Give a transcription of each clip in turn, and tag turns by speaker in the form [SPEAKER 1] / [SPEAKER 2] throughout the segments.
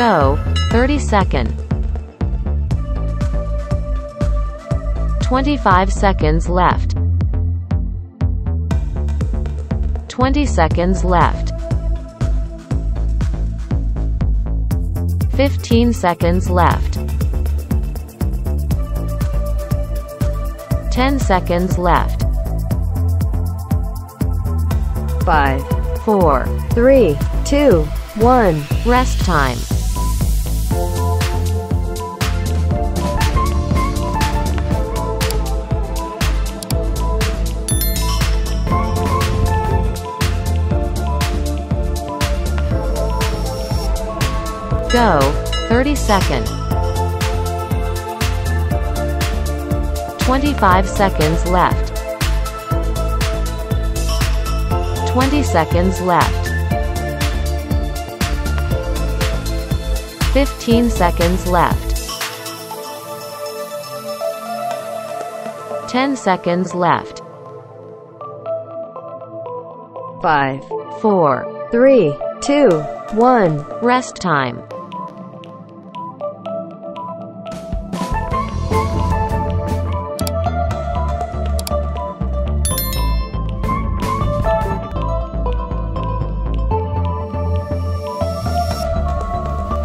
[SPEAKER 1] Go. 30-second. 25 seconds left. 20 seconds left. 15 seconds left. 10 seconds left. 5, 4, 3, 2, 1. Rest time. Go. 30-second. 25 seconds left. 20 seconds left. 15 seconds left. 10 seconds left. 5, 4, 3, 2, 1. Rest time.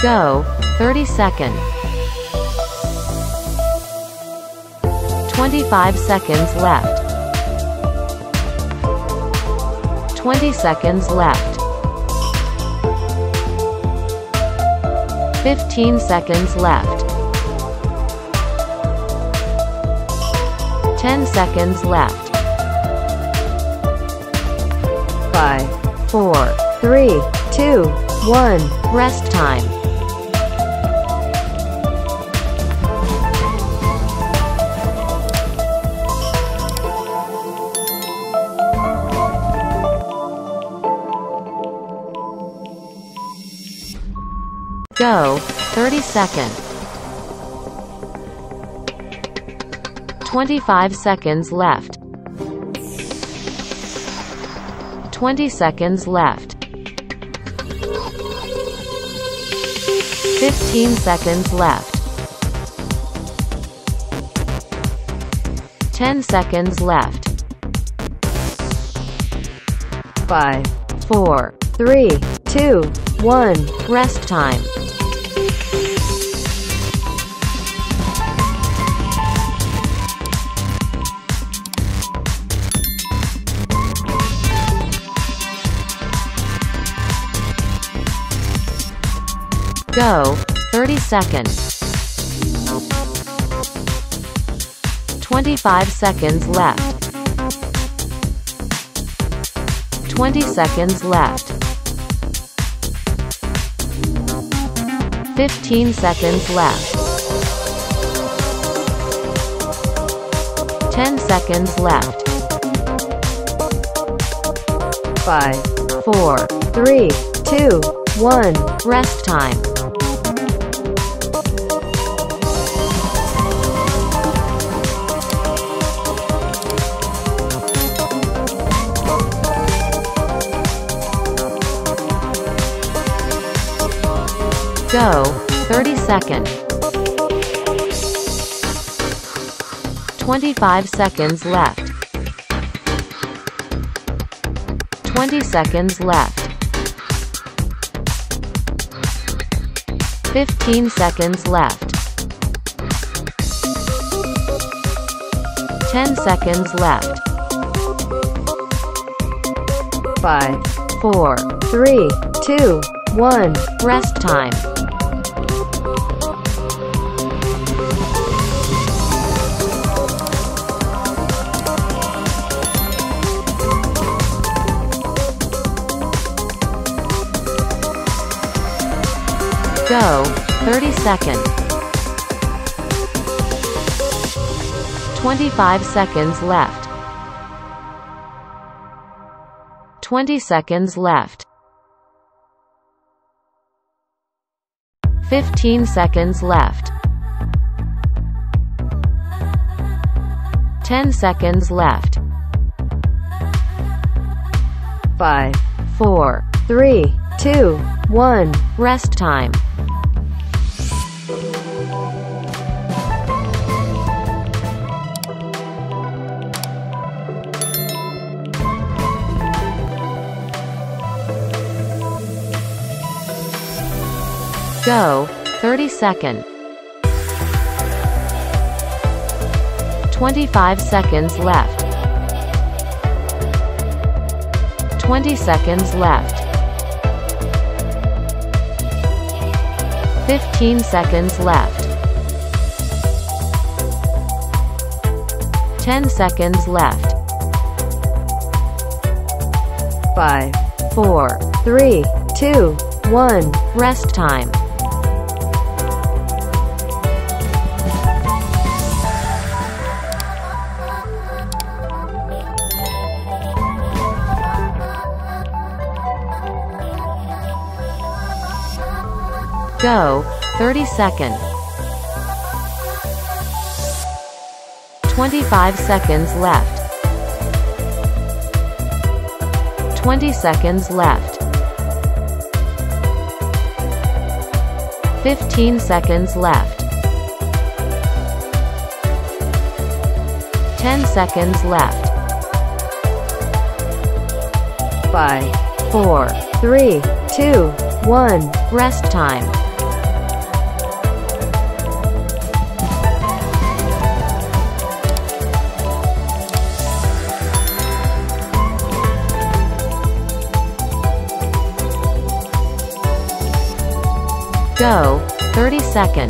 [SPEAKER 1] Go. 30-second. 25 seconds left. 20 seconds left. 15 seconds left. 10 seconds left. 5, 4, 3, 2, 1. Rest time. Go. 30-second. 25 seconds left. 20 seconds left. 15 seconds left. 10 seconds left. 5, 4, 3, 2, 1. Rest time. Go. 30-second. 25 seconds left. 20 seconds left. 15 seconds left. 10 seconds left. 5, 4, 3, 2, 1. Rest time. Go. 30-second. 25 seconds left. 20 seconds left. 15 seconds left. 10 seconds left. 5, 4, 3, 2, 1. Rest time. Go. 30-second. 25 seconds left. 20 seconds left. 15 seconds left. 10 seconds left. 5, 4, 3, 2, 1. Rest time. Go. 30 second. 25 seconds left. 20 seconds left. 15 seconds left. 10 seconds left.
[SPEAKER 2] 5,
[SPEAKER 1] 4.
[SPEAKER 2] 3, 2, 1.
[SPEAKER 1] Rest time. Go. 30 second. 25 seconds left. 20 seconds left. 15 seconds left. 10 seconds left.
[SPEAKER 2] 5,
[SPEAKER 1] 4.
[SPEAKER 2] 3, 2, 1.
[SPEAKER 1] Rest time. Go. 30 second.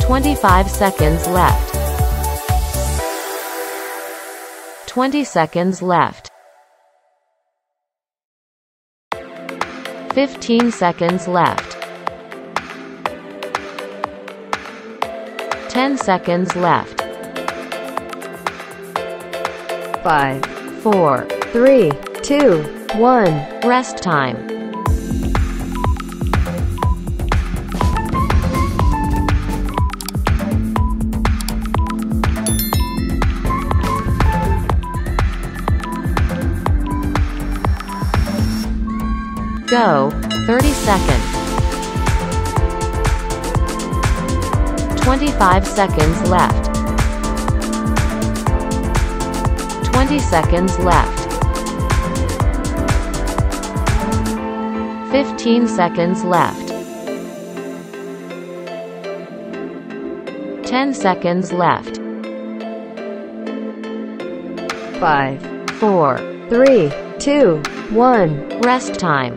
[SPEAKER 1] 25 seconds left. 20 seconds left. 15 seconds left. 10 seconds left.
[SPEAKER 2] 5,
[SPEAKER 1] 4.
[SPEAKER 2] 3, 2, 1.
[SPEAKER 1] Rest time. Go. 30 second. 25 seconds left. 20 seconds left. 15 seconds left. 10 seconds left.
[SPEAKER 2] 5,
[SPEAKER 1] 4.
[SPEAKER 2] 3, 2, 1.
[SPEAKER 1] Rest time.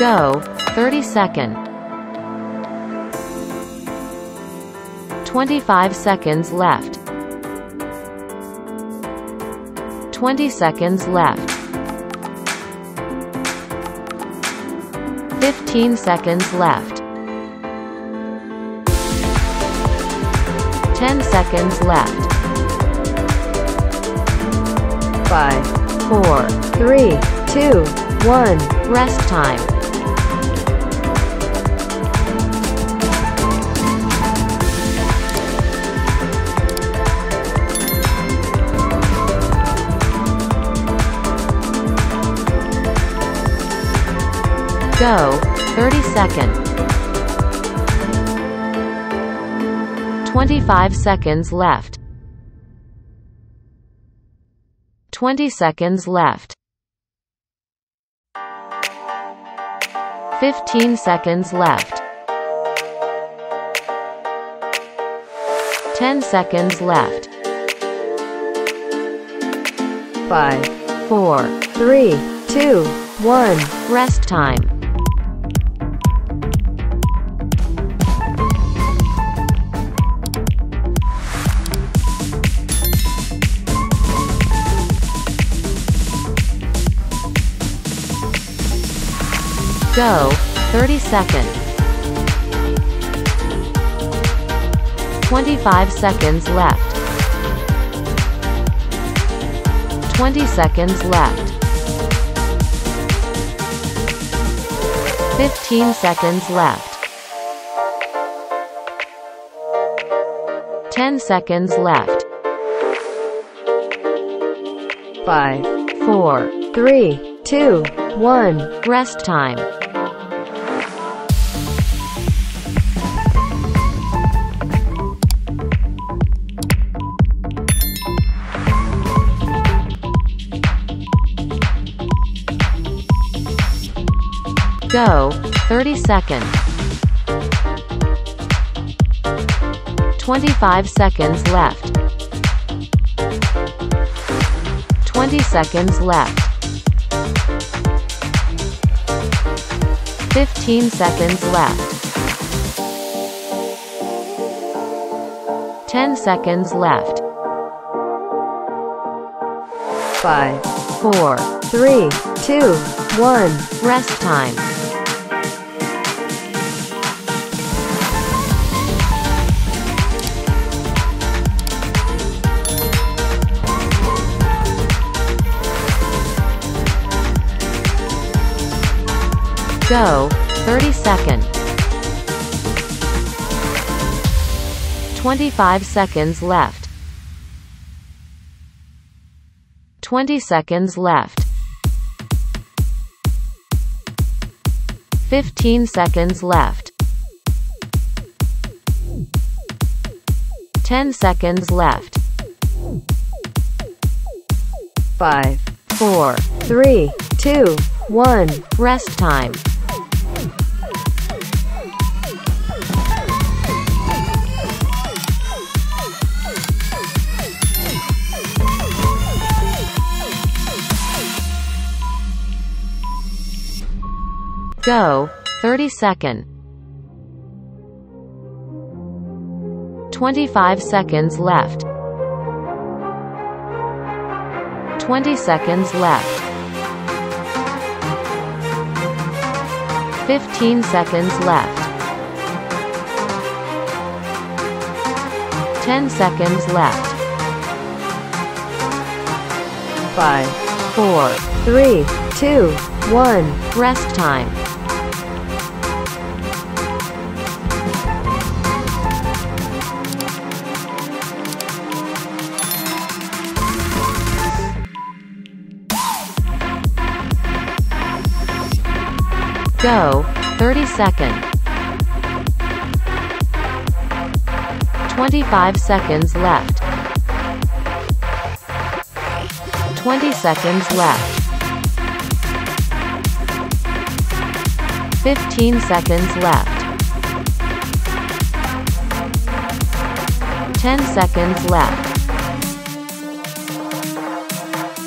[SPEAKER 1] Go. 30 second. 25 seconds left. 20 seconds left. 15 seconds left. 10 seconds left.
[SPEAKER 2] 5,
[SPEAKER 1] 4.
[SPEAKER 2] 3, 2, 1.
[SPEAKER 1] Rest time. Go. 30 second. 25 seconds left. 20 seconds left. 15 seconds left. 10 seconds left.
[SPEAKER 2] 5,
[SPEAKER 1] 4.
[SPEAKER 2] 3, 2, 1.
[SPEAKER 1] Rest time. Go. 30 second. 25 seconds left. 20 seconds left. 15 seconds left. 10 seconds left.
[SPEAKER 2] 5,
[SPEAKER 1] 4.
[SPEAKER 2] 3, 2, 1.
[SPEAKER 1] Rest time. Go, 30 seconds. 25 seconds left. 20 seconds left. 15 seconds left. 10 seconds left.
[SPEAKER 2] 5,
[SPEAKER 1] 4.
[SPEAKER 2] 3, 2, 1.
[SPEAKER 1] Rest time. Go, 30 seconds. 25 seconds left. 20 seconds left. 15 seconds left. 10 seconds left.
[SPEAKER 2] 5,
[SPEAKER 1] 4.
[SPEAKER 2] 3, 2, 1.
[SPEAKER 1] Rest time. Go, 30 seconds. 25 seconds left. 20 seconds left. 15 seconds left. 10 seconds left.
[SPEAKER 2] 5,
[SPEAKER 1] 4.
[SPEAKER 2] 3, 2, 1.
[SPEAKER 1] Rest time. Go, 30 seconds. 25 seconds left. 20 seconds left. 15 seconds left. 10 seconds left.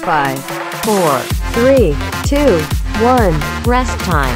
[SPEAKER 2] 5,
[SPEAKER 1] 4.
[SPEAKER 2] 3, 2, 1.
[SPEAKER 1] Rest time.